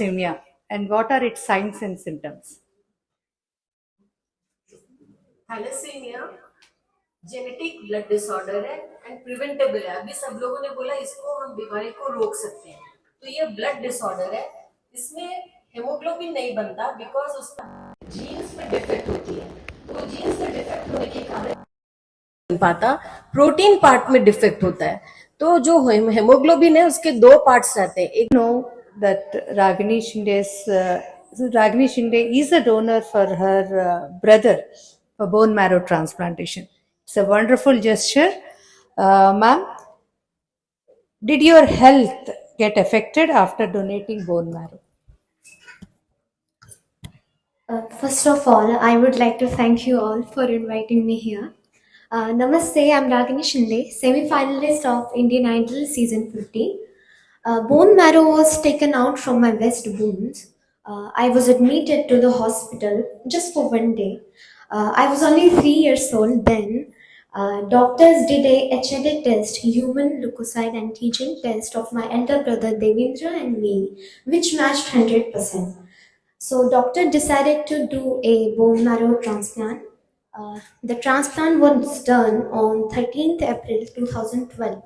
thalassemia and what are its signs and symptoms? Thalassemia genetic blood disorder है and preventable है। अभी सब लोगों ने बोला इसको हम बीमारी को रोक सकते हैं, तो ये ब्लड डिसऑर्डर है। इसमें हेमोग्लोबिन नहीं बनता बिकॉज उसका जीन्स में डिफेक्ट होती है, तो जीन्स में डिफेक्ट होने के कारण पाता प्रोटीन पार्ट में डिफेक्ट होता है। तो जो हेमोग्लोबिन है उसके दो पार्ट्स रहते हैं। एक Know that Ragini Shinde is a donor for her brother for bone marrow transplantation. It's a wonderful gesture. Ma'am, did your health get affected after donating bone marrow? First of all, I would like to thank you all for inviting me here. Namaste, I'm Ragini Shinde, semi-finalist of Indian Idol Season 15. Bone marrow was taken out from my west bones. I was admitted to the hospital just for one day. I was only 3 years old then. Doctors did a HLA test, human leukocyte antigen test of my elder brother Devendra and me, which matched 100%. So doctor decided to do a bone marrow transplant. The transplant was done on 13th April 2012.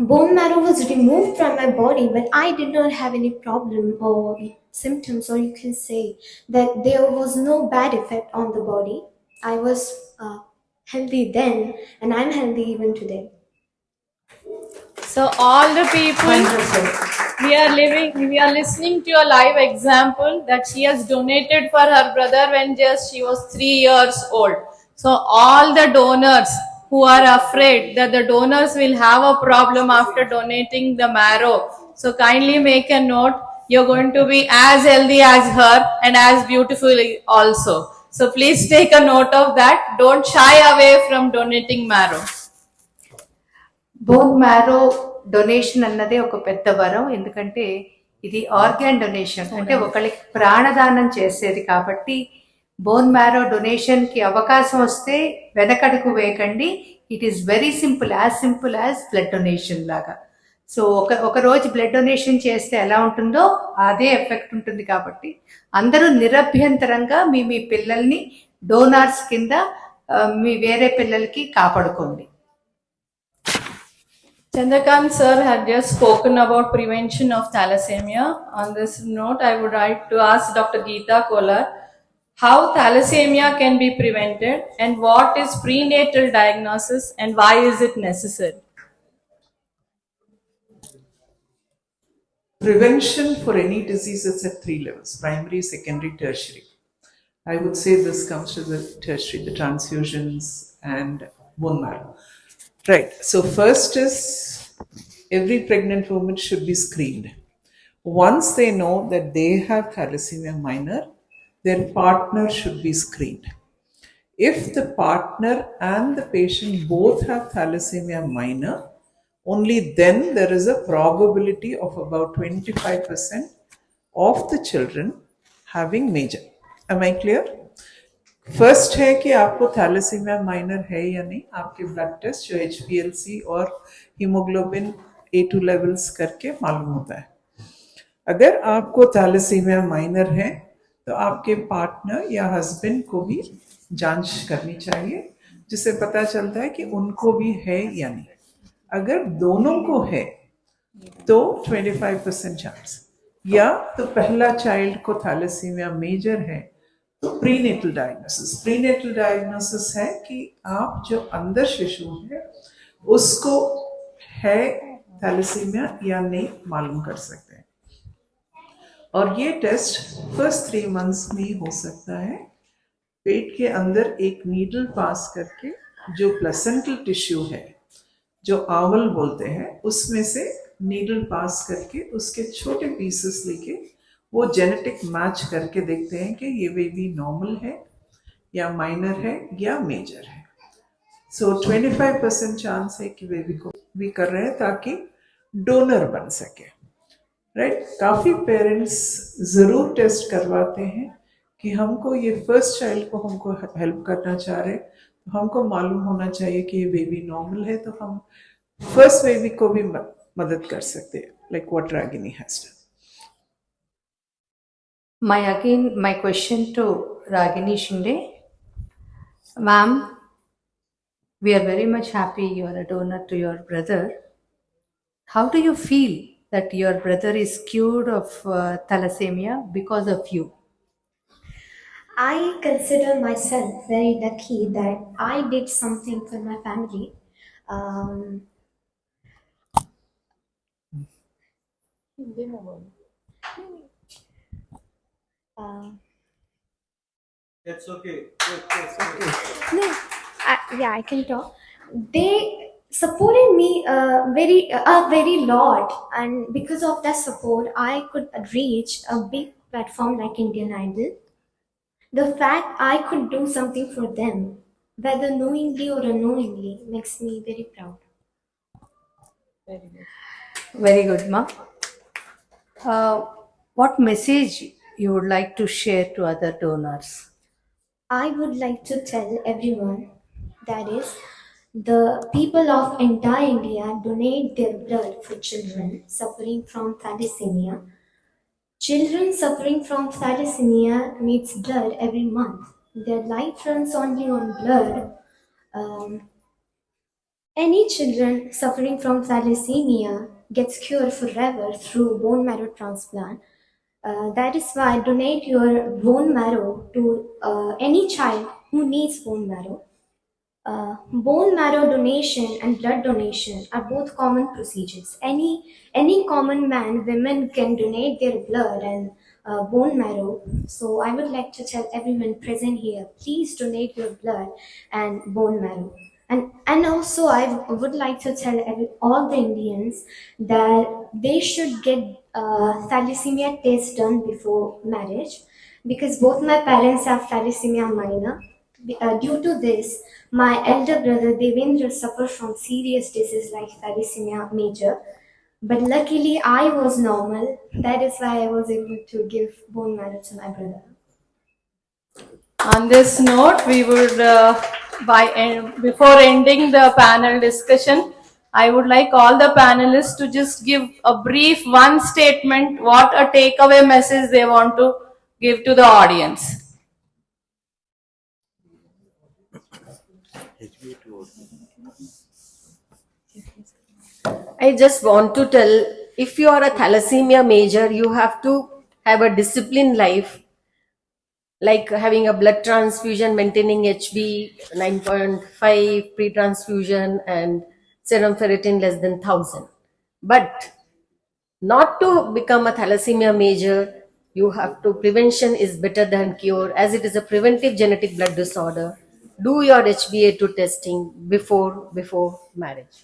Bone marrow was removed from my body, but I did not have any problem or symptoms, or you can say that there was no bad effect on the body. I was healthy then, and I'm healthy even today. So all the people, we are listening to a live example that she has donated for her brother when just she was 3 years old. So all the donors who are afraid that the donors will have a problem after donating the marrow, so kindly make a note. You're going to be as healthy as her and as beautiful also. So please take a note of that. Don't shy away from donating marrow. Bone marrow donation అన్నదే ఒక పెద్ద వరం. ఎందుకంటే ఇది organ donation, అంటే ఒకరికి ప్రాణదానం చేసేది కాబట్టి బోన్ మ్యారో డొనేషన్కి అవకాశం వస్తే వెనకడుగు వేయకండి. It is very simple as blood donation లాగా. సో ఒక రోజు బ్లడ్ డొనేషన్ చేస్తే ఎలా ఉంటుందో అదే ఎఫెక్ట్ ఉంటుంది. కాబట్టి అందరూ నిరభ్యంతరంగా మీ పిల్లల్ని డోనార్స్ కింద మీ వేరే పిల్లలకి కాపాడుకోండి. Chandrakant sir had just spoken about prevention of thalassemia. On this note, I would like to ask Dr. Geeta Kolar how thalassemia can be prevented and what is prenatal diagnosis and why is it necessary? Prevention for any disease is at 3 levels: primary, secondary, tertiary. I would say this comes to the tertiary, the transfusions and bone marrow. Right. So first is every pregnant woman should be screened. Once they know that they have thalassemia minor, their partner should be screened. If the partner and the patient both have thalassemia minor, only then there is a probability of about 25% of the children having major. Am I clear? First है कि आपको thalassaemia minor है या नहीं, आपके blood test जो HPLC और haemoglobin A2 levels करके मालूम होता है। अगर आपको थैलेसीमिया माइनर है तो आपके पार्टनर या हस्बैंड को भी जांच करनी चाहिए, जिससे पता चलता है कि उनको भी है या नहीं। अगर दोनों को है तो 25% चांस, या तो पहला चाइल्ड को थैलेसीमिया मेजर है तो प्रीनेटल डायग्नोसिस है कि आप जो अंदर शिशु है उसको है थैलेसीमिया या नहीं मालूम कर सकते हैं। और ये टेस्ट फर्स्ट 3 मंथ्स में हो सकता है। पेट के अंदर एक नीडल पास करके जो प्लेसेंटल टिश्यू है, जो आवल बोलते हैं, उसमें से नीडल पास करके उसके छोटे पीसेस लेके वो जेनेटिक मैच करके देखते हैं कि ये बेबी नॉर्मल है या माइनर है या मेजर है। सो 25% चांस है कि बेबी को भी कर रहे हैं ताकि डोनर बन सके। राइट। काफ़ी पेरेंट्स ज़रूर टेस्ट करवाते हैं कि हमको ये फर्स्ट चाइल्ड को हमको हेल्प करना चाह रहे, तो हमको मालूम होना चाहिए कि ये बेबी नॉर्मल है, तो हम फर्स्ट बेबी को भी मदद कर सकते हैं, like what Ragini has done. My question to Ragini Shinde. Ma'am, we are very much happy you are a donor to your brother. How do you feel that your brother is cured of thalassemia because of you? I consider myself very lucky that I did something for my family. Um, uh, That's okay. no, yeah, I can talk. They supported me a very lot, and because of that support, I could reach a big platform like Indian Idol. The fact I could do something for them, whether knowingly or unknowingly, makes me very proud. Very good, ma. What message you would like to share to other donors? I would like to tell everyone, that is, the people of entire India donate their blood for children suffering from thalassemia. Children suffering from thalassemia needs blood every month. Their life runs only on blood. Um, Any children suffering from thalassemia gets cured forever through bone marrow transplant. That is why donate your bone marrow to any child who needs bone marrow. Bone marrow donation and blood donation are both common procedures. Any common man, women can donate their blood and bone marrow. So I would like to tell everyone present here, please donate your blood and bone marrow. And also I would like to tell all the Indians that they should get thalassemia test done before marriage, because both my parents have thalassemia minor. Due to this, my elder brother Devendra suffered from serious disease like thalassemia major. But luckily, I was normal. That is why I was able to give bone marrow to my brother. On this note, we would, before ending the panel discussion, I would like all the panelists to just give a brief one statement, what a takeaway message they want to give to the audience. I just want to tell, if you are a thalassemia major, you have to have a disciplined life, like having a blood transfusion, maintaining HB 9.5, pre-transfusion, and serum ferritin less than 1000. But not to become a thalassemia major, you have to, prevention is better than cure, as it is a preventive genetic blood disorder. Do your HbA2 testing before marriage.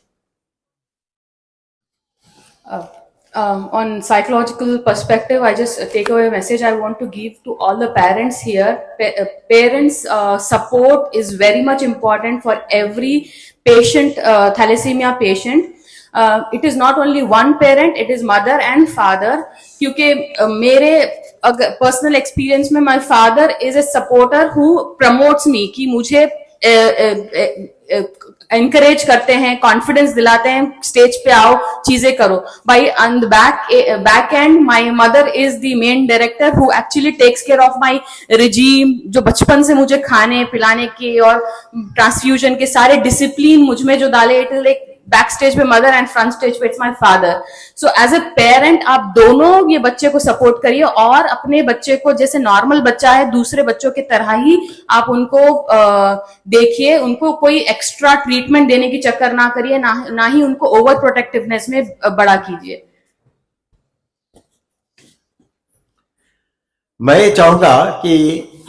On psychological perspective, I just take away a message I want to give to all the parents here. Parents' support is very much important for every patient, thalassemia patient. It is not only one parent, it is mother and father. क्योंकि मेरे personal experience में my father is a supporter who promotes me कि मुझे encourage करते हैं, confidence दिलाते हैं, stage पे आओ, चीजें करो. By on the back end, my mother is the main director who actually takes care of my regime, जो बचपन से मुझे खाने पिलाने के और transfusion के सारे discipline मुझ में जो डाले, it is like backstage पे मदर एंड फ्रंट स्टेज पे it's my father. So as a parent आप दोनों ये बच्चे को सपोर्ट करिए और अपने बच्चे को जैसे नॉर्मल बच्चा है दूसरे बच्चों की तरह ही आप उनको देखिए. उनको कोई एक्स्ट्रा ट्रीटमेंट देने की चक्कर ना करिए, ना ही उनको ओवर प्रोटेक्टिवनेस में बड़ा कीजिए. मैं ये चाहूंगा कि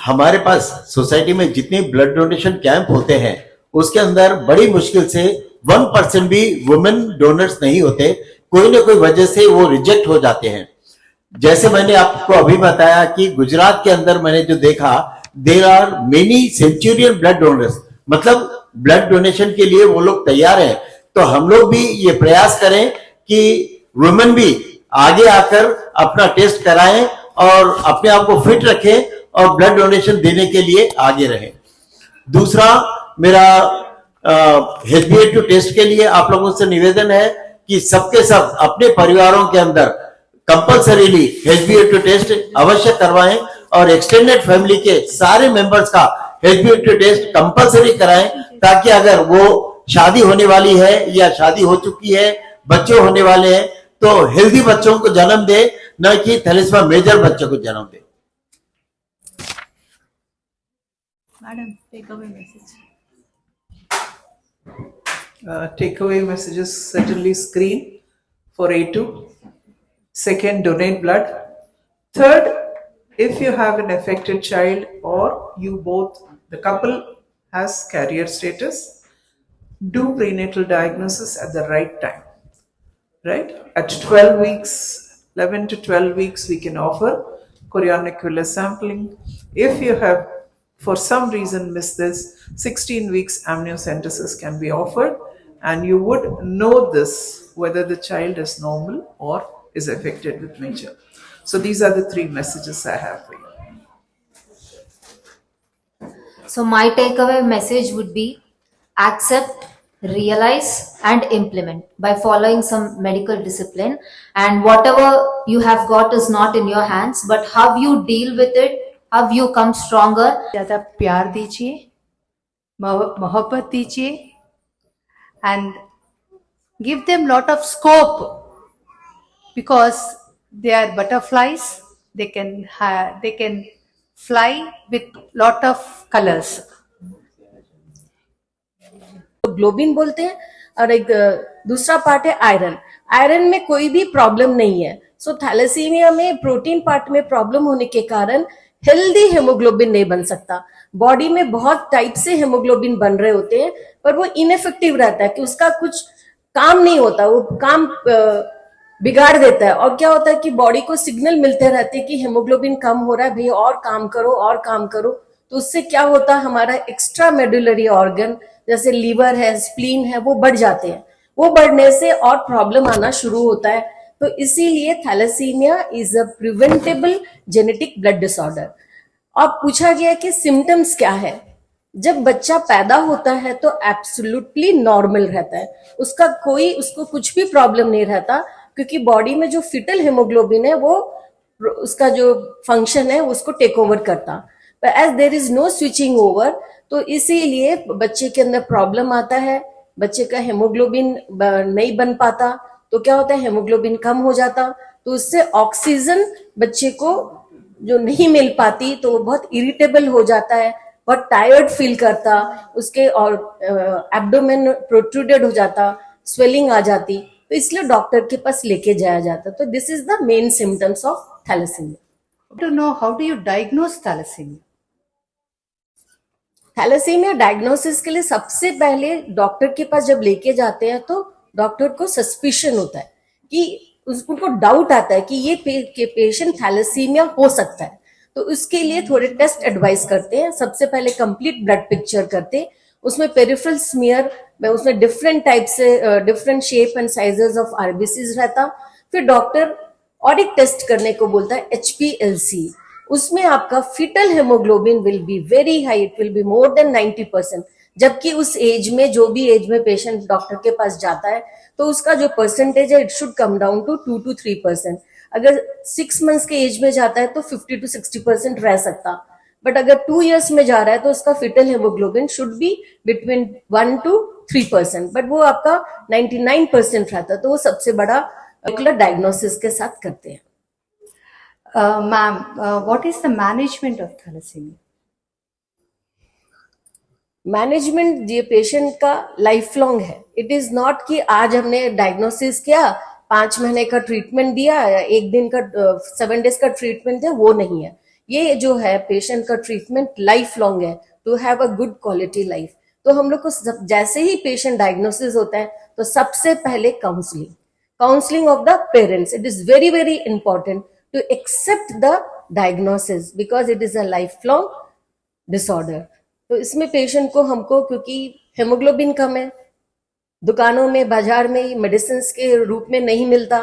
हमारे पास सोसाइटी में जितने ब्लड डोनेशन कैंप होते हैं उसके अंदर बड़ी मुश्किल से 1% भी वुमेन डोनर्स नहीं होते. कोई ना कोई वजह से वो रिजेक्ट हो जाते हैं. जैसे मैंने आपको अभी बताया कि गुजरात के अंदर मैंने जो देखा, there are many centurion blood donors, मतलब ब्लड डोनेशन के लिए वो लोग तैयार हैं. तो हम लोग भी ये प्रयास करें कि वुमेन भी आगे आकर अपना टेस्ट कराएं और अपने आप को फिट रखें और ब्लड डोनेशन देने के लिए आगे रहें. दूसरा, मेरा HbA2 टेस्ट के लिए आप लोगों से निवेदन है कि सबके सब अपने परिवारों के अंदर कंपल्सरीली HbA2 टेस्ट अवश्य करवाएं और एक्सटेंडेड फैमिली के सारे मेंबर्स का HbA2 टेस्ट कंपल्सरी कराएं, ताकि अगर वो शादी होने वाली है या शादी हो चुकी है, बच्चे होने वाले हैं, तो हेल्दी बच्चों को जन्म दे, न कि थैलेसीमिया मेजर बच्चों को जन्म दे। Madam, take away message. Takeaway messages: certainly screen for A2. Second, donate blood. Third, if you have an affected child or you both, the couple has carrier status, do prenatal diagnosis at the right time. Right? At 12 weeks, 11 to 12 weeks, we can offer chorionic villus sampling. If you have, for some reason, missed this, 16 weeks amniocentesis can be offered, and you would know this whether the child is normal or is affected with major. So these are the three messages I have for you. So my takeaway message would be accept, realize and implement by following some medical discipline, and whatever you have got is not in your hands, but how you deal with it, how you come stronger. ज़्यादा प्यार दीजिए, मोहब्बत दीजिए, and give them lot of scope, because they are butterflies. They can fly with lot of colors. Globin बोलते हैं, और एक दूसरा पार्ट है आयरन। आयरन में कोई भी प्रॉब्लम नहीं है। सो थैलेसीमिया में प्रोटीन पार्ट में प्रॉब्लम होने के कारण हेल्दी हेमोग्लोबिन नहीं बन सकता। बॉडी में बहुत टाइप से हेमोग्लोबिन बन रहे होते हैं, पर वो इनफेक्टिव रहता है कि उसका कुछ काम नहीं होता, वो काम बिगाड़ देता है। और क्या होता है कि बॉडी को सिग्नल मिलते रहते हैं कि हेमोग्लोबिन कम हो रहा है, भाई और काम करो और काम करो। तो उससे क्या होता है, हमारा एक्स्ट्रा मेडुलरी ऑर्गन जैसे लीवर है, स्प्लीन है, वो बढ़ जाते हैं। वो बढ़ने से और प्रॉब्लम आना शुरू होता है। तो इसीलिए thalassemia is a preventable genetic blood disorder. अब पूछा गया कि सिम्टम्स क्या है। जब बच्चा पैदा होता है तो एब्सोल्युटली नॉर्मल रहता है, उसको कुछ भी प्रॉब्लम नहीं रहता, क्योंकि बॉडी में जो फिटल हेमोग्लोबिन है वो उसका जो फंक्शन है उसको टेक ओवर करता। पर as there is no switching over, तो इसीलिए बच्चे के अंदर प्रॉब्लम आता है, बच्चे का हेमोग्लोबिन नहीं बन पाता। तो क्या होता है, हेमोग्लोबिन कम हो जाता, तो उससे ऑक्सीजन बच्चे को जो नहीं मिल पाती, तो वो बहुत इरिटेबल हो जाता है, बहुत टायर्ड फील करता, उसके और एब्डोमेन प्रोट्रूडेड हो जाता, स्वेलिंग आ जाती। तो इसलिए डॉक्टर के पास लेके जाया जाता। तो this is the main symptoms of thalassemia. To know how do you diagnose thalassemia? Thalassemia diagnosis के लिए सबसे पहले डॉक्टर के पास जब लेके जाते हैं तो डॉक्टर को सस्पिशन होता है कि उनको डाउट आता है कि ये पेशेंट थैलेसीमिया हो सकता है। तो उसके लिए थोड़े टेस्ट एडवाइस करते हैं। सबसे पहले कंप्लीट ब्लड पिक्चर करते हैं, उसमें पेरिफेरल स्मीयर में उसमें डिफरेंट टाइप से different shape and sizes of RBCs रहता। फिर डॉक्टर और एक टेस्ट करने को बोलता है HPLC। उसमें आपका foetal haemoglobin will be very high, it will be more than 90%। जबकि उस एज में, जो भी एज में पेशेंट डॉक्टर के पास जाता है, तो उसका जो परसेंटेज है it should come down to 2 to 3%। अगर 6 मंथ्स के एज में जाता है तो 50 to 60% रह सकता, बट अगर 2 years में जा रहा है तो उसका foetal haemoglobin should be between 1 to 3%, but वो आपका 99% रहता। तो वो सबसे बड़ा डायग्नोसिस के साथ करते हैं। Ma'am, what is the management of thalassemia? Management ये पेशेंट का लाइफ लॉन्ग है। इट इज नॉट कि आज हमने डायग्नोसिस किया, 5 महीने का ट्रीटमेंट दिया, 1 दिन का 7 days का ट्रीटमेंट दिया, वो नहीं है। ये जो है पेशेंट का ट्रीटमेंट लाइफ लॉन्ग है, to have a good quality life. तो हम लोग को जैसे ही पेशेंट डायग्नोसिस होता है तो सबसे पहले counselling of the parents. It is very very important to accept the diagnosis because it is a lifelong disorder. तो इसमें पेशेंट को हमको, क्योंकि हेमोग्लोबिन कम है, दुकानों में बाजार में मेडिसिन के रूप में नहीं मिलता,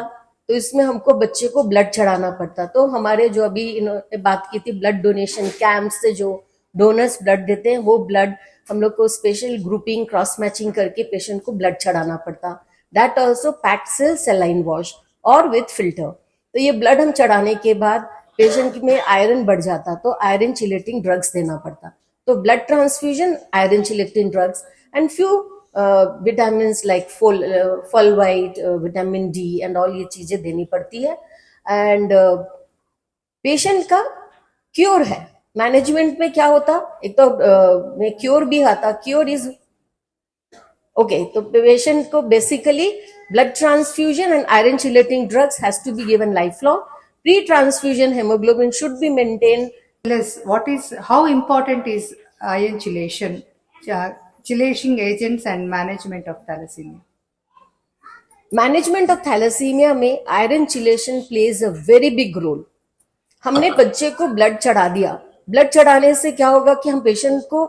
तो इसमें हमको बच्चे को ब्लड चढ़ाना पड़ता। तो हमारे जो अभी इन्होंने बात की थी ब्लड डोनेशन कैंप से जो डोनर्स ब्लड देते हैं, वो ब्लड हम लोग को स्पेशल ग्रुपिंग क्रॉस मैचिंग करके पेशेंट को ब्लड चढ़ाना पड़ता। That also packed cell saline wash और विथ फिल्टर। तो ये ब्लड हम चढ़ाने के बाद पेशेंट में आयरन बढ़ जाता तो आयरन चिलेटिंग ड्रग्स देना पड़ता. तो blood transfusion, iron chelating drugs and few vitamin like folate, vitamin D and all, ये चीजें देनी पड़ती है. एंड पेशेंट का क्योर है. मैनेजमेंट में क्या होता, एक तो में क्योर भी आता. Cure is okay. तो पेशेंट को basically blood transfusion and iron chelating drugs has to be given life long. Pre transfusion haemoglobin should be maintain. How important is iron chelation, chelating agents and management of thalassemia? Management of thalassemia में iron chelation plays a very big role. हमने बच्चे को blood चढ़ा दिया. Blood चढ़ाने से क्या होगा कि हम पेशेंट को,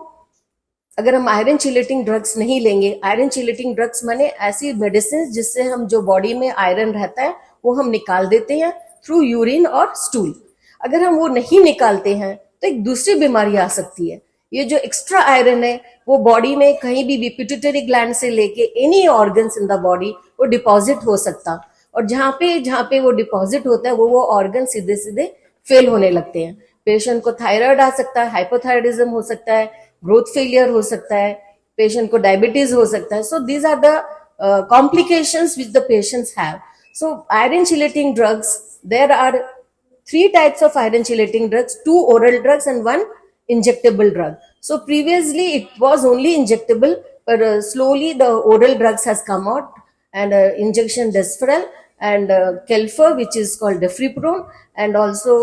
अगर हम आयरन चिलेटिंग ड्रग्स नहीं लेंगे, आयरन चिलेटिंग ड्रग्स माने ऐसी मेडिसिन जिससे हम जो बॉडी में आयरन रहता है वो हम निकाल देते हैं थ्रू यूरिन और स्टूल. अगर हम वो नहीं निकालते हैं तो एक दूसरी बीमारी आ सकती है. ये जो एक्स्ट्रा आयरन है वो बॉडी में कहीं भी पिट्यूटरी ग्लैंड से लेके any organs in the body वो डिपॉजिट हो सकता. और जहाँ पे वो डिपॉजिट होता है वो ऑर्गन सीधे सीधे फेल होने लगते हैं. पेशेंट को थायराइड आ सकता है, हाइपोथायराइडिज्म हो सकता है, ग्रोथ फेलियर हो सकता है, पेशेंट को डायबिटीज हो सकता है. So these are the complications which the patients have. So iron chelating drugs, there are 3 types of iron chelating drugs, 2 oral drugs and 1 injectable drug. So previously it was only injectable, but slowly the oral drugs has come out, and injection Desferal and Kelfer, which is called Defriprone, and also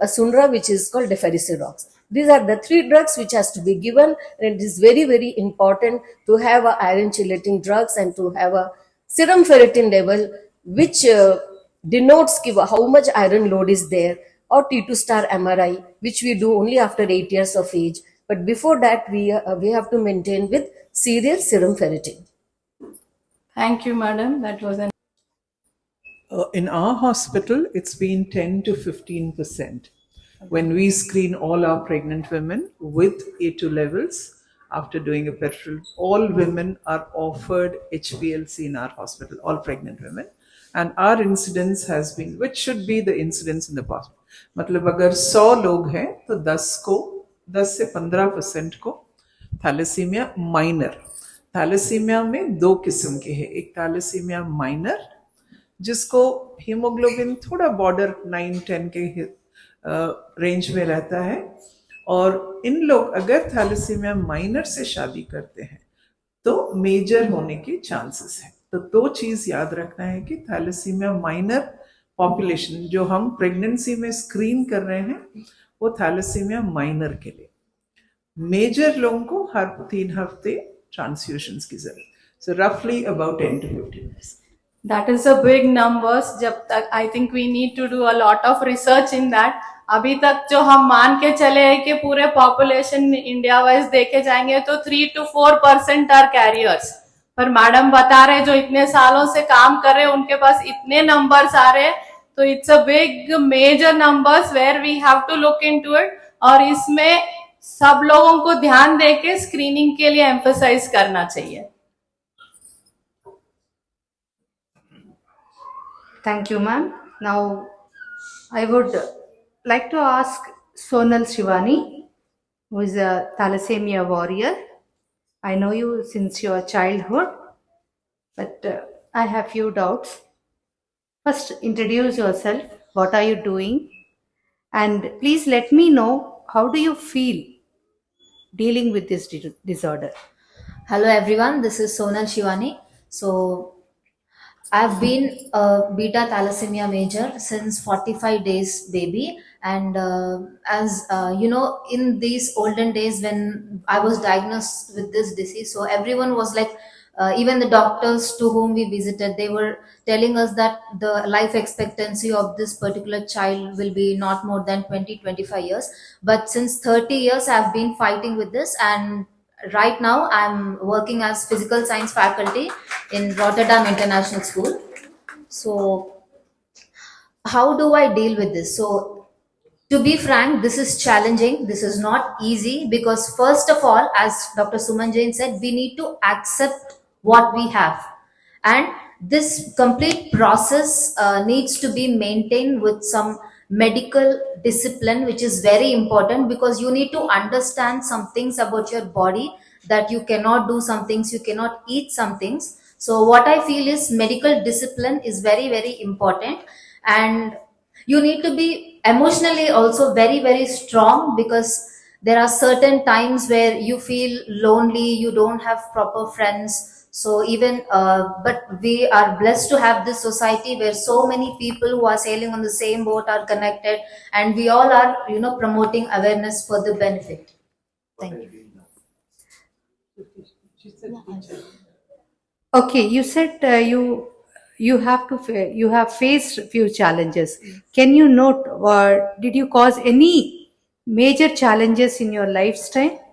Asunra, which is called Deferricerox. These are the 3 drugs which has to be given, and it is very, very important to have a iron chelating drugs and to have a serum ferritin level which denotes how much iron load is there, or T2 star MRI, which we do only after 8 years of age. But before that, we have to maintain with serial serum ferritin. Thank you, madam. That was an In our hospital, it's been 10 to 15%. When we screen all our pregnant women with A2 levels after doing a petrol, all women are offered HPLC in our hospital, all pregnant women. And our incidence has been, which should be the incidence in the past. मतलब अगर 100 लोग हैं तो 10 से 15% को thalassaemia minor. Thalassaemia में 2 किस्म के हैं. एक थैलेसीमिया माइनर जिसको हीमोग्लोबिन थोड़ा बॉर्डर 9-10 के रेंज में रहता है, और इन लोग अगर थैलेसीमिया माइनर से शादी करते हैं तो मेजर होने के चांसेस है. तो 2 चीज याद रखना है कि थैलेसीमिया माइनर पॉपुलेशन जो हम प्रेगनेंसी में स्क्रीन कर रहे हैं वो थैलेसीमिया माइनर के लिए. मेजर लोगों को हर 3 हफ्ते ट्रांसफ्यूजन्स की जरूरत. सो रफली about 10 to 15%. That is a big numbers. जब तक I think we need to do a lot of research in that. अभी तक जो हम मान के चले हैं कि पूरे पॉपुलेशन इंडिया वाइज देखे जाएंगे तो 3 to 4% आर कैरियर्स. पर मैडम बता रहे जो इतने सालों से काम कर रहे हैं उनके पास इतने नंबर्स आ रहे हैं, तो it's a big major numbers where we have to look into it. और इसमें सब लोगों को ध्यान देके स्क्रीनिंग के लिए एम्फसाइज करना चाहिए. Thank you, ma'am. Now, I would like to ask Sonal Shivani, who is a thalassemia warrior. I know you since your childhood, but I have few doubts. First, introduce yourself. What are you doing? And please let me know, how do you feel dealing with this disorder? Hello everyone, this is Sonal Shivani. So I've been a beta thalassemia major since 45 days baby, and as you know, in these olden days when I was diagnosed with this disease, so everyone was like, even the doctors to whom we visited, they were telling us that the life expectancy of this particular child will be not more than 20-25 years. But since 30 years I've been fighting with this, and right now I'm working as physical science faculty in Rotterdam International School. So how do I deal with this? So to be frank, this is challenging. This is not easy because first of all, as Dr. Suman Jain said, we need to accept what we have. And this complete process needs to be maintained with some medical discipline, which is very important, because you need to understand some things about your body, that you cannot do some things, you cannot eat some things. So what I feel is medical discipline is very, very important. And you need to be emotionally also very, very strong, because there are certain times where you feel lonely, you don't have proper friends. So even but we are blessed to have this society where so many people who are sailing on the same boat are connected, and we all are, promoting awareness for the benefit. Thank you. Okay, you said you have faced few challenges. Can you note, or did you cause any major challenges in your lifestyle?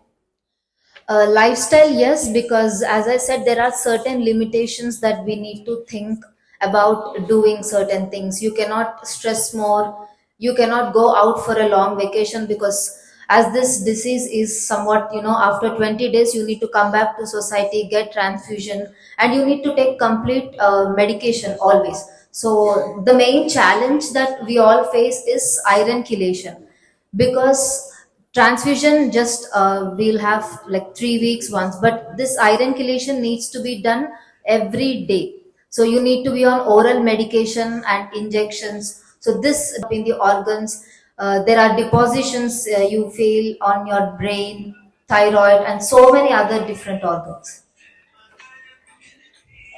Lifestyle, yes, because as I said, there are certain limitations that we need to think about doing certain things. You cannot stress more, you cannot go out for a long vacation, because as this disease is somewhat, after 20 days, you need to come back to society, get transfusion, and you need to take complete medication always. So, the main challenge that we all face is iron chelation, because transfusion just we'll have like 3 weeks once, but this iron chelation needs to be done every day. So you need to be on oral medication and injections. So this in the organs, there are depositions you feel on your brain, thyroid, and so many other different organs.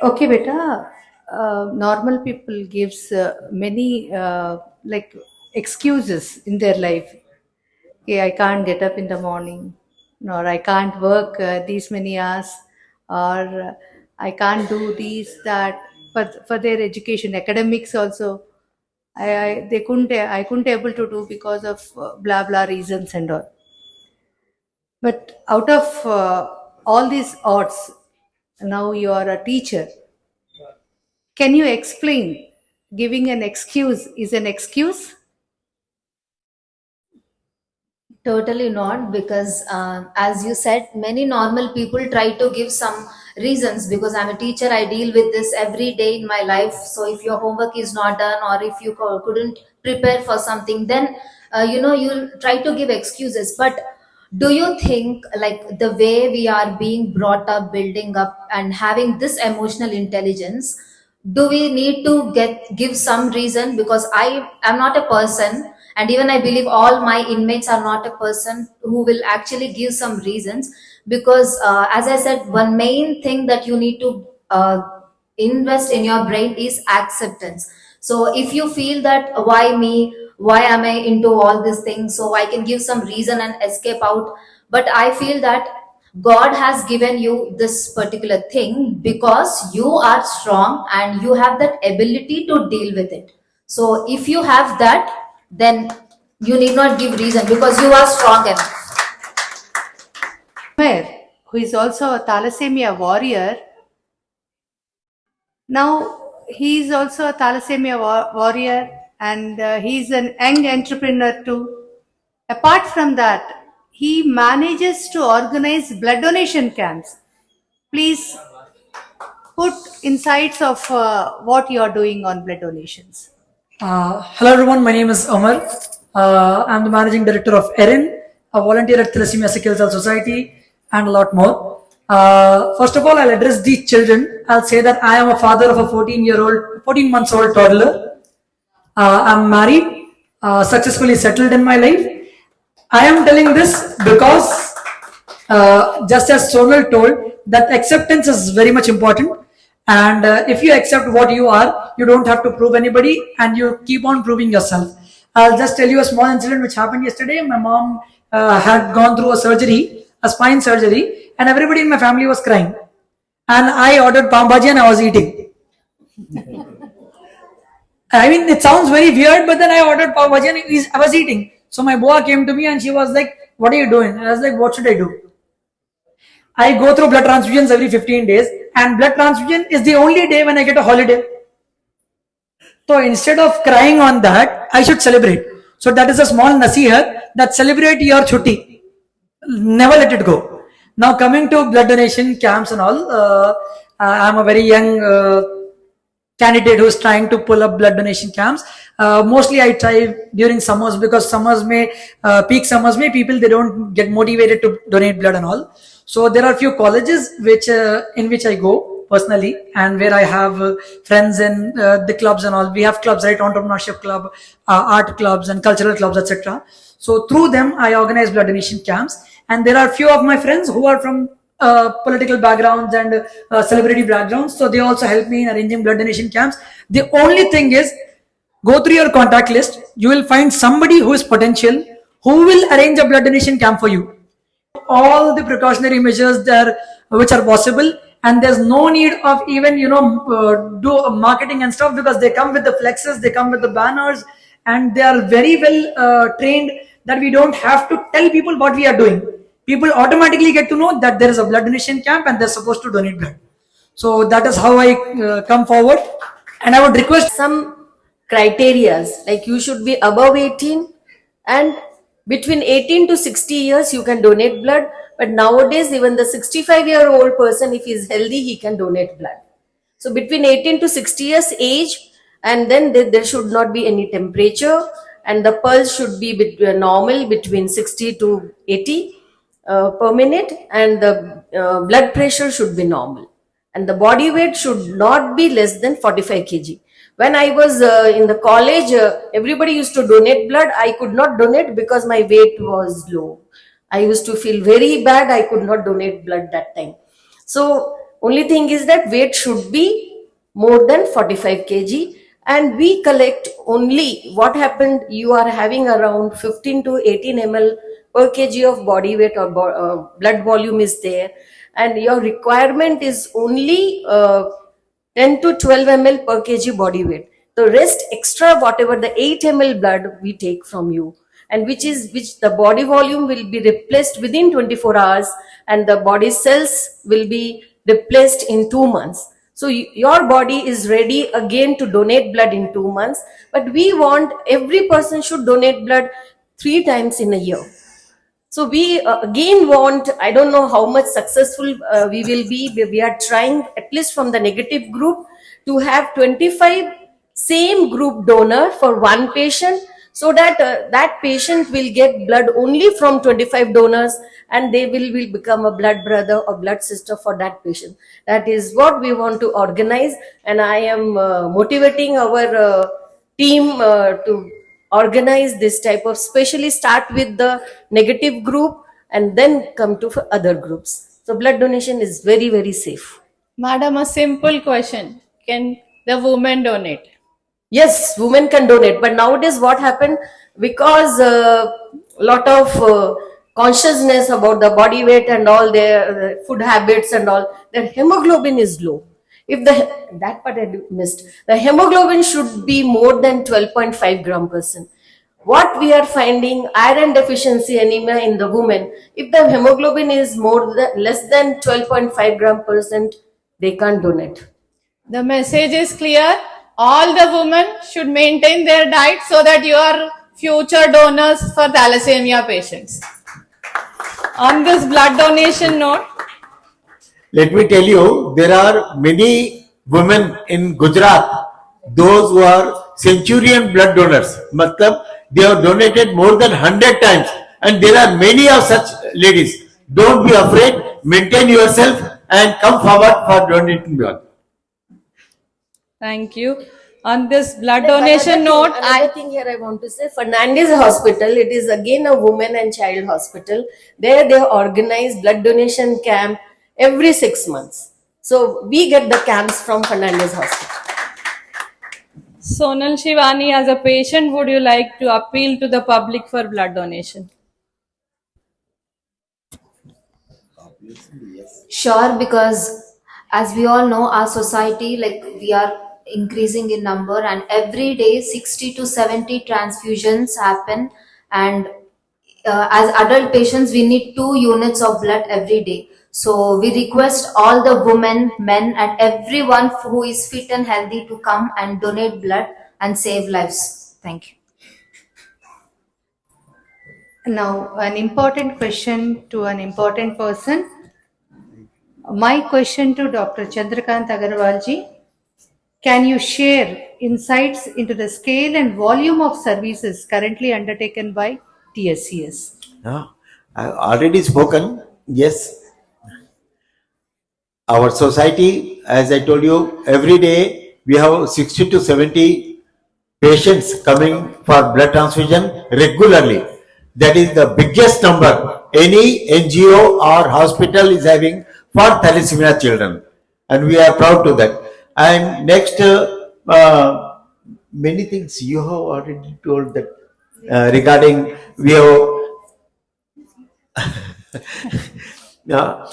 Okay, beta. Normal people gives many like excuses in their life. Okay, I can't get up in the morning, or I can't work these many hours, or I can't do these that for their education, academics also. I couldn't able to do because of blah blah reasons and all. But out of all these odds, now you are a teacher. Can you explain? Giving an excuse is an excuse? Totally not, because as you said, many normal people try to give some reasons. Because I'm a teacher, I deal with this every day in my life. So if your homework is not done, or if you couldn't prepare for something, then you'll try to give excuses. But do you think, like, the way we are being brought up, building up, and having this emotional intelligence, do we need to give some reason? Because I am not a person, and even I believe all my inmates are not a person who will actually give some reasons. Because as I said, one main thing that you need to invest in your brain is acceptance. So if you feel that, why me, why am I into all these things, so I can give some reason and escape out. But I feel that God has given you this particular thing because you are strong and you have that ability to deal with it. So if you have that, then you need not give reason, because you are strong enough. Umair, who is also a thalassemia warrior, now he is also a thalassemia warrior, and he is an young entrepreneur too. Apart from that, he manages to organize blood donation camps. Please put insights of what you are doing on blood donations. Hello everyone, my name is Omar. I'm the managing director of Erin, a volunteer at Thalassemia Sickle Cell Society, and a lot more. First of all, I'll address the children. I'll say that I am a father of a 14 months old toddler. I'm married, successfully settled in my life. I am telling this because, just as Sonal told, that acceptance is very much important. And if you accept what you are, you don't have to prove anybody, and you keep on proving yourself. I'll just tell you a small incident which happened yesterday. My mom had gone through a spine surgery, and everybody in my family was crying. And I ordered pav bhaji and I was eating. I mean, it sounds very weird, but then I ordered pav bhaji and I was eating. So my boa came to me and she was like, "What are you doing?" And I was like, "What should I do?" I go through blood transfusions every 15 days, and blood transfusion is the only day when I get a holiday. So instead of crying on that, I should celebrate. So that is a small nasihat, that celebrate your chutti. Never let it go. Now coming to blood donation camps and all, I'm a very young candidate who's trying to pull up blood donation camps. Mostly I try during summers, because summers may, peak summers may, people, they don't get motivated to donate blood and all. So there are few colleges which, in which I go personally, and where I have friends in the clubs and all. We have clubs, right? Entrepreneurship club, art clubs and cultural clubs, etc. So through them, I organize blood donation camps. And there are few of my friends who are from political backgrounds and celebrity backgrounds. So they also help me in arranging blood donation camps. The only thing is, go through your contact list. You will find somebody who is potential, who will arrange a blood donation camp for you. All the precautionary measures there which are possible, and there's no need of even do marketing and stuff, because they come with the flexes, they come with the banners, and they are very well trained, that we don't have to tell people what we are doing. People automatically get to know that there is a blood donation camp and they're supposed to donate blood. So that is how I come forward. And I would request some criterias, like you should be above 18, and between 18 to 60 years you can donate blood. But nowadays even the 65-year-old person, if he is healthy, he can donate blood. So between 18 to 60 years age, and then there should not be any temperature, and the pulse should be normal between 60 to 80 per minute, and the blood pressure should be normal, and the body weight should not be less than 45 kg. When I was in the college, everybody used to donate blood. I could not donate because my weight was low. I used to feel very bad. I could not donate blood that time. So only thing is that weight should be more than 45 kg. And we collect only what happened. You are having around 15 to 18 ml per kg of body weight, or blood volume is there. And your requirement is only 10 to 12 ml per kg body weight. The rest extra, whatever the 8 ml blood we take from you, and which the body volume will be replaced within 24 hours, and the body cells will be replaced in 2 months. So your body is ready again to donate blood in 2 months. But we want every person should donate blood 3 times in a year. So we again want, I don't know how much successful we will be. We are trying, at least from the negative group, to have 25 same group donor for one patient, so that that patient will get blood only from 25 donors, and they will become a blood brother or blood sister for that patient. That is what we want to organize, and I am motivating our team to organize this type of, especially start with the negative group and then come to other groups. So blood donation is very, very safe. Madam, a simple question. Can the women donate? Yes, women can donate. But nowadays what happened, because a lot of consciousness about the body weight and all their food habits and all, their hemoglobin is low. If that part I missed, the hemoglobin should be more than 12.5 gram%. What we are finding, iron deficiency anemia in the women, if the hemoglobin is less than 12.5 gram%, they can't donate. The message is clear. All the women should maintain their diet so that you are future donors for thalassemia patients. On this blood donation note, let me tell you, there are many women in Gujarat, those who are centurion blood donors. Matlab, they have donated more than 100 times, and there are many of such ladies. Don't be afraid, maintain yourself and come forward for donating blood. thank you. On this blood donation note, another thing here I want to say, Fernandez Hospital, it is again a women and child hospital. There they organize blood donation camp every 6 months. So we get the camps from Fernandez Hospital. Sonal Shivani, as a patient, would you like to appeal to the public for blood donation? Sure, because as we all know, our society, like, we are increasing in number, and every day 60 to 70 transfusions happen, and as adult patients we need 2 units of blood every day. So we request all the women, men, and everyone who is fit and healthy to come and donate blood and save lives. Thank you. Now, an important question to an important person. My question to Dr. Chandrakant Agarwal ji. can you share insights into the scale and volume of services currently undertaken by TSCS? I've already spoken. Yes. Our society, as I told you, every day we have 60 to 70 patients coming for blood transfusion regularly. That is the biggest number any NGO or hospital is having for thalassemia children. And we are proud to that. And next, many things you have already told that regarding we have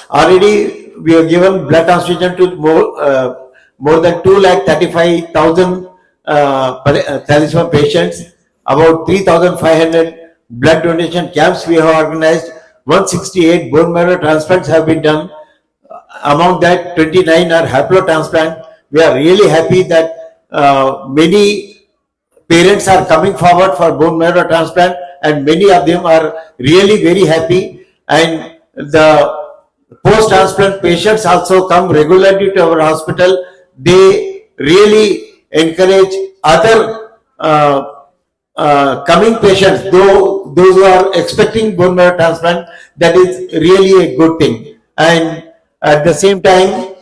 already we have given blood transfusion to more than 235,000 thalassemia patients. About 3,500 blood donation camps we have organized. 168 bone marrow transplants have been done. Among that, 29 are haplotransplant. We are really happy that many parents are coming forward for bone marrow transplant, and many of them are really very happy. And the post-transplant patients also come regularly to our hospital. They really encourage other coming patients, though those who are expecting bone marrow transplant. That is really a good thing. And at the same time,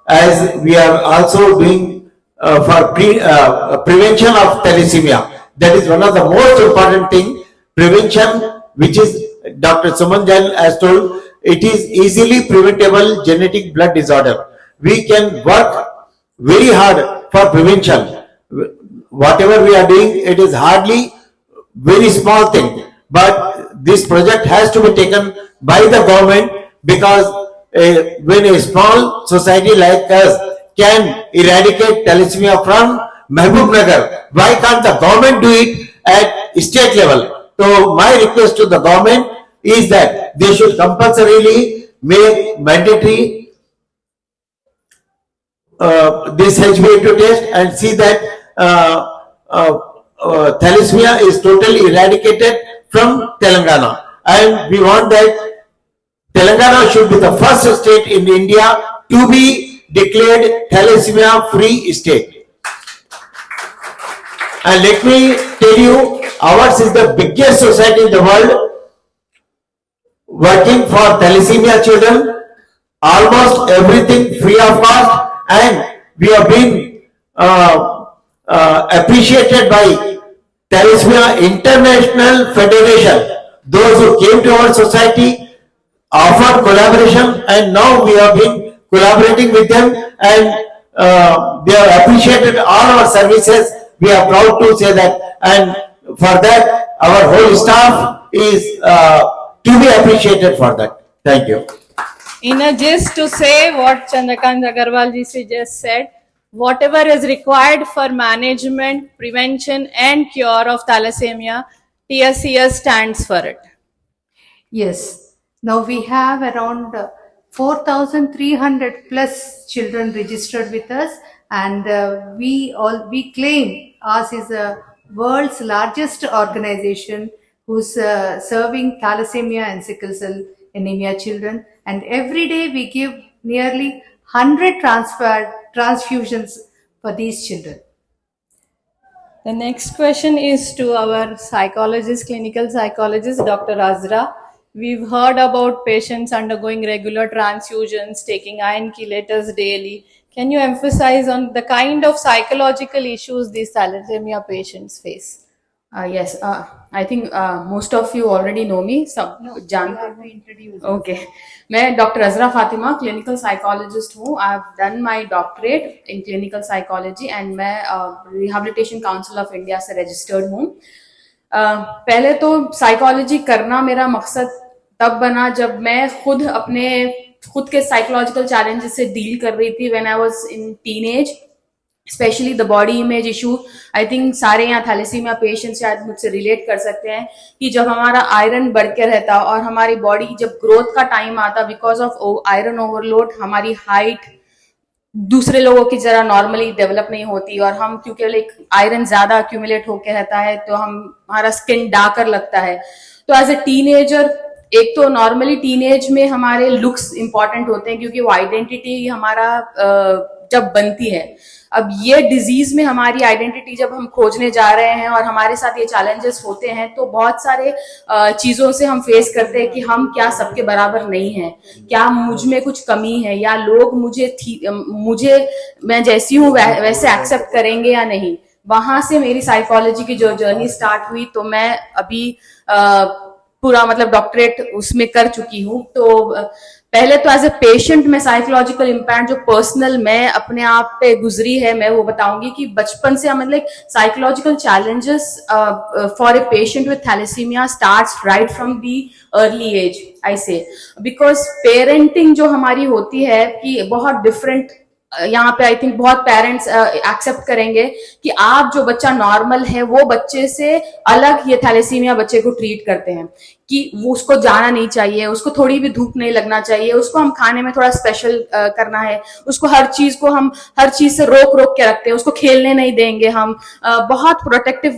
as we are also doing for prevention of thalassemia, that is one of the most important thing. Prevention, which is Dr. Suman Jain has told, it is easily preventable genetic blood disorder. We can work very hard for prevention. Whatever we are doing, it is hardly very small thing, but this project has to be taken by the government, because when a small society like us can eradicate thalassemia from Mahbubnagar, why can't the government do it at state level? So my request to the government is that they should compulsorily make mandatory this HbA2 test and see that thalassemia is totally eradicated from Telangana. And we want that Telangana should be the first state in India to be declared thalassemia free state. And let me tell you, ours is the biggest society in the world working for thalassemia children, almost everything free of cost, and we have been appreciated by Thalassemia International Federation. Those who came to our society offered collaboration, and now we have been collaborating with them, and they have appreciated all our services. We are proud to say that, and for that our whole staff is to be appreciated for that. Thank you. In a gist to say what Chandrakant Agarwal ji just said, whatever is required for management, prevention and cure of thalassemia, TSCS stands for it. Yes. Now we have around 4,300 plus children registered with us, and we claim ours is the world's largest organization who's serving thalassemia and sickle cell anemia children. And every day we give nearly 100 transfusions for these children. The next question is to our psychologist, clinical psychologist, Dr. Azra. We've heard about patients undergoing regular transfusions, taking iron chelators daily. Can you emphasize on the kind of psychological issues these thalassemia patients face? Yes, I think most of you already know me. Okay, मैं doctor अजरा Fatima clinical psychologist हूँ. I have done my doctorate in clinical psychology and मैं rehabilitation council of India से registered हूँ. पहले तो psychology करना मेरा मकसद तब बना जब मैं खुद के साइकोलॉजिकल चैलेंजेस से डील कर रही थी when I was in teenage, specially the body image issue. I think सारे यहाँ थैलेसीमिया पेशेंट्स शायद मुझसे रिलेट कर सकते हैं कि जब हमारा आयरन बढ़ के रहता और हमारी बॉडी जब ग्रोथ का टाइम आता, बिकॉज ऑफ आयरन ओवरलोड हमारी हाइट दूसरे लोगों की जरा नॉर्मली डेवलप नहीं होती, और हम क्योंकि लाइक आयरन ज्यादा अक्यूमुलेट होके रहता है तो हमारा स्किन डार्कर लगता है. तो एज ए टीनेजर, एक तो नॉर्मली टीनेज में हमारे लुक्स इंपॉर्टेंट होते हैं क्योंकि वो आइडेंटिटी हमारा जब बनती है। अब ये डिजीज में हमारी आइडेंटिटी जब हम खोजने जा रहे हैं और हमारे साथ ये चैलेंजेस होते हैं, तो बहुत सारे चीजों से हम फेस करते हैं कि हम क्या सबके बराबर नहीं हैं, क्या मुझ में कुछ कमी है, या लोग मुझे मैं जैसी हूँ वैसे एक्सेप्ट करेंगे या नहीं। वहां से मेरी साइकोलॉजी की जो जर्नी स्टार्ट हुई, तो मैं अभी पूरा मतलब डॉक्टरेट उसमें कर चुकी हूँ। तो पहले तो एज ए पेशेंट में साइकोलॉजिकल इम्पैक्ट जो पर्सनल मैं अपने आप पे गुजरी है, मैं वो बताऊंगी कि बचपन से मतलब psychological challenges for a patient with thalassemia starts right from the early age, I say, because parenting जो हमारी होती है कि बहुत डिफरेंट, यहाँ पे आई थिंक बहुत पेरेंट्स एक्सेप्ट करेंगे कि आप जो बच्चा नॉर्मल है वो बच्चे से अलग ये थैलेसीमिया बच्चे को ट्रीट करते हैं, कि वो उसको जाना नहीं चाहिए, उसको थोड़ी भी धूप नहीं लगना चाहिए, उसको हम खाने में थोड़ा स्पेशल करना है, उसको हर चीज से रोक रोक के रखते हैं, उसको खेलने नहीं देंगे हम, बहुत प्रोटेक्टिव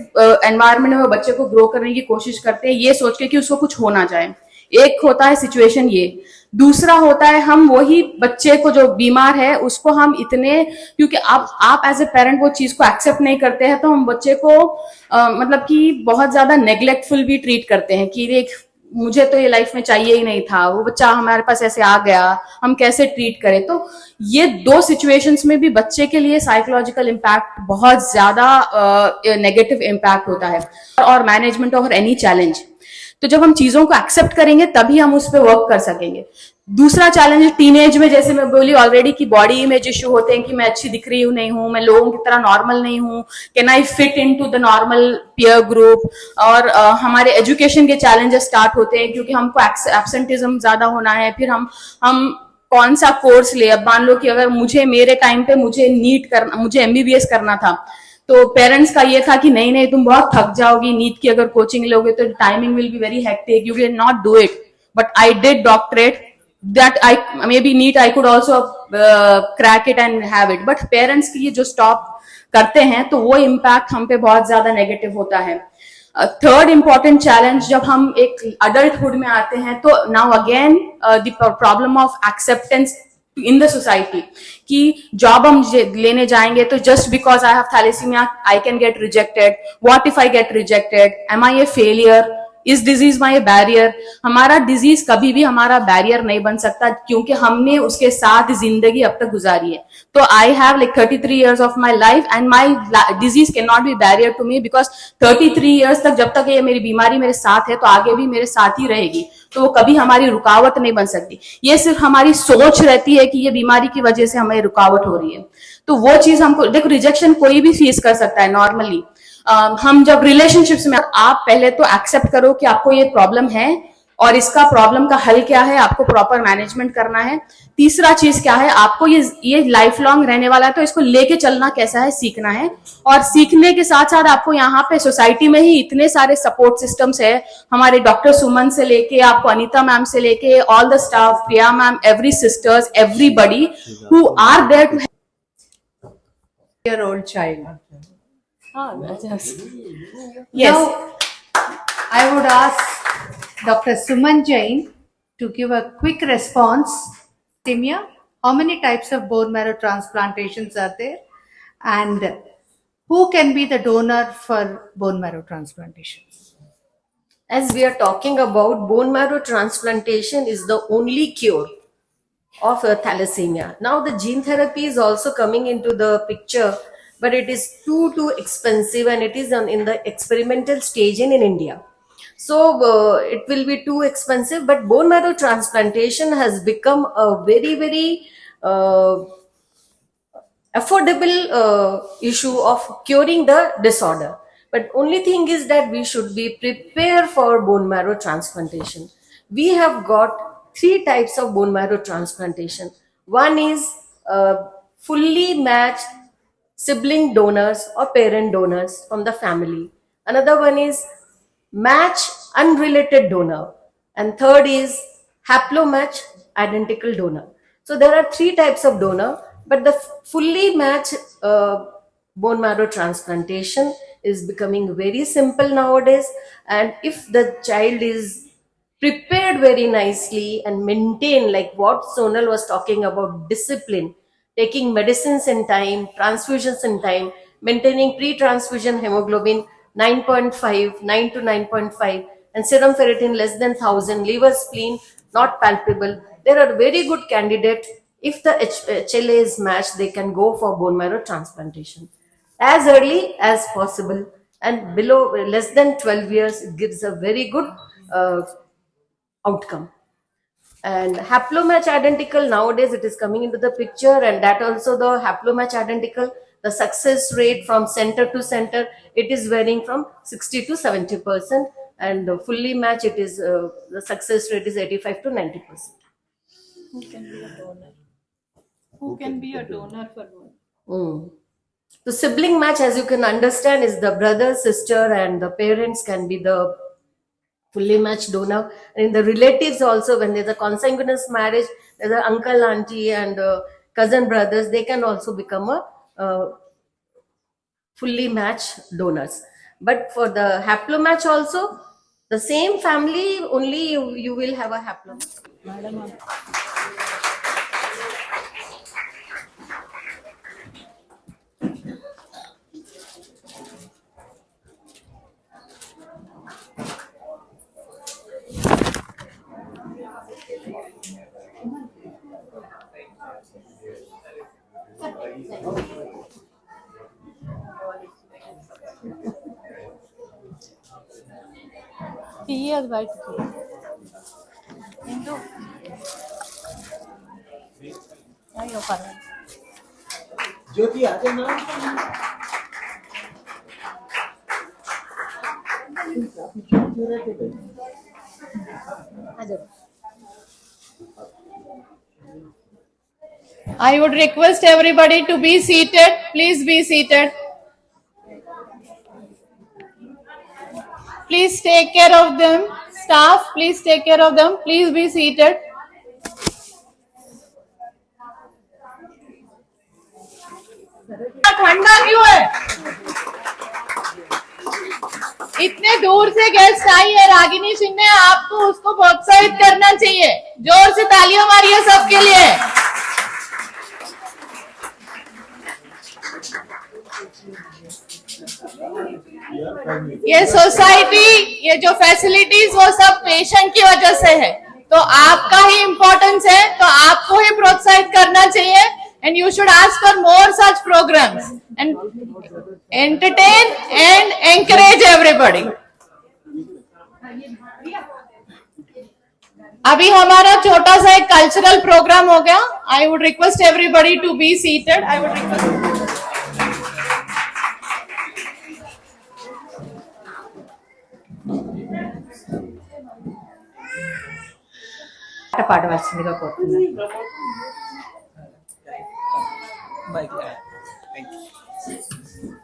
एनवायरनमेंट में वो बच्चे को ग्रो करने की कोशिश करते हैं, ये सोच के कि उसको कुछ हो ना जाए। एक होता है सिचुएशन ये। दूसरा होता है हम वही बच्चे को जो बीमार है उसको हम इतने, क्योंकि आप एज ए पेरेंट वो चीज को एक्सेप्ट नहीं करते हैं, तो हम बच्चे को मतलब कि बहुत ज्यादा नेग्लेक्टफुल भी ट्रीट करते हैं कि देख मुझे तो ये लाइफ में चाहिए ही नहीं था, वो बच्चा हमारे पास ऐसे आ गया, हम कैसे ट्रीट करें। तो ये दो सिचुएशंस में भी बच्चे के लिए साइकोलॉजिकल इम्पैक्ट बहुत ज्यादा नेगेटिव इम्पैक्ट होता है, और मैनेजमेंट ऑफ एनी चैलेंज। तो जब हम चीजों को एक्सेप्ट करेंगे तभी हम उस पर वर्क कर सकेंगे। दूसरा चैलेंज टीनेज में, जैसे मैं बोली ऑलरेडी, कि बॉडी इमेज इश्यू होते हैं कि मैं अच्छी दिख रही हूँ नहीं हूँ, मैं लोगों की तरह नॉर्मल नहीं हूँ, can I fit into the normal peer group. और हमारे एजुकेशन के चैलेंजेस स्टार्ट होते हैं क्योंकि हमको एब्सेंटिज्म ज्यादा होना है, फिर हम कौन सा कोर्स ले। अब मान लो कि अगर मेरे टाइम पे मुझे MBBS करना था, तो पेरेंट्स का ये था कि नहीं तुम बहुत थक जाओगी, नीट की अगर कोचिंग लोगे तो timing will be very hectic, you can not do it. But I did doctorate, that I may be NEET I could also crack it and have it. But parents की ये जो stop करते हैं तो वो impact हम पे बहुत ज्यादा नेगेटिव होता है। थर्ड इंपॉर्टेंट चैलेंज, जब हम एक अडल्टहुड में आते हैं, तो now again the problem of acceptance in the society, कि जॉब हम लेने जाएंगे तो just because I have thalassemia I can get rejected, what if I get rejected, am I a failure, is disease my barrier. हमारा disease कभी भी हमारा barrier नहीं बन सकता, क्योंकि हमने उसके साथ जिंदगी अब तक गुजारी है। तो I have like 33 years of my life and my disease can not be barrier to me, because 33 years तक जब तक ये मेरी बीमारी मेरे साथ है तो आगे भी मेरे साथ ही रहेगी, तो वो कभी हमारी रुकावट नहीं बन सकती। ये सिर्फ हमारी सोच रहती है कि ये बीमारी की वजह से हमें रुकावट हो रही है। तो वो चीज हमको, देखो रिजेक्शन कोई भी फेस कर सकता है नॉर्मली। हम जब रिलेशनशिप्स में, आप पहले तो एक्सेप्ट करो कि आपको ये प्रॉब्लम है और इसका प्रॉब्लम का हल क्या है, आपको प्रॉपर मैनेजमेंट करना है। तीसरा चीज क्या है, आपको ये लाइफ लॉन्ग रहने वाला है, तो इसको लेके चलना कैसा है सीखना है। और सीखने के साथ साथ आपको यहाँ पे सोसाइटी में ही इतने सारे सपोर्ट सिस्टम्स है, हमारे डॉक्टर सुमन से लेके आपको अनीता मैम से लेके all the staff, Priya ma'am, every sisters, everybody who are there two year old child. Yes. Now, I would ask Dr. Suman Jain to give a quick response. Timia, how many types of bone marrow transplantations are there? And who can be the donor for bone marrow transplantations? As we are talking about, bone marrow transplantation is the only cure of thalassemia. Now the gene therapy is also coming into the picture, but it is too expensive and it is in the experimental stage in India. So it will be too expensive, but bone marrow transplantation has become a very affordable issue of curing the disorder. But only thing is that we should be prepared for bone marrow transplantation. We have got 3 types of bone marrow transplantation. One is fully matched sibling donors or parent donors from the family. Another one is match unrelated donor. And third is haplomatch identical donor. So there are 3 types of donor, but the fully matched bone marrow transplantation is becoming very simple nowadays. And if the child is prepared very nicely and maintain, like what Sonal was talking about, discipline, taking medicines in time, transfusions in time, maintaining pre-transfusion hemoglobin 9.5, 9 to 9.5, and serum ferritin less than 1000, liver spleen not palpable. There are very good candidate. If the HLA is matched, they can go for bone marrow transplantation as early as possible, and below less than 12 years it gives a very good outcome. And haplomatch identical, nowadays it is coming into the picture, and that also the haplomatch identical, the success rate from center to center, it is varying from 60 to 70%, and the fully match, it is the success rate is 85 to 90%. Who can be a donor? Who can be a donor for bone? The sibling match, as you can understand, is the brother, sister, and the parents can be the fully matched donor. And in the relatives also, when there's a consanguineous marriage, there's an uncle, auntie, and cousin brothers, they can also become a fully matched donors. But for the haplomatch also, the same family, only you will have a haplomatch. Tea or white tea? Hindu. Ayo, parang. ज्योति आ जाना I would request everybody to be seated. Please be seated. Please take care of them. Staff, please take care of them. Please be seated. ठंडा क्यों है? इतने दूर से guest आई है रागिनी शिंदे, आपको उसको प्रोत्साहित करना चाहिए. जोर से तालियां मारिए सबके लिए. ये सोसाइटी, ये जो फैसिलिटीज, वो सब पेशेंट की वजह से है. तो आपका ही इम्पोर्टेंस है, तो आपको ही प्रोत्साहित करना चाहिए. And you should ask for more such programs and entertain and encourage everybody. अभी हमारा छोटा सा एक कल्चरल प्रोग्राम हो गया. I would request everybody to be seated. I would request. పాడవలసిందిగా కోరుతున్నాను. Thank you.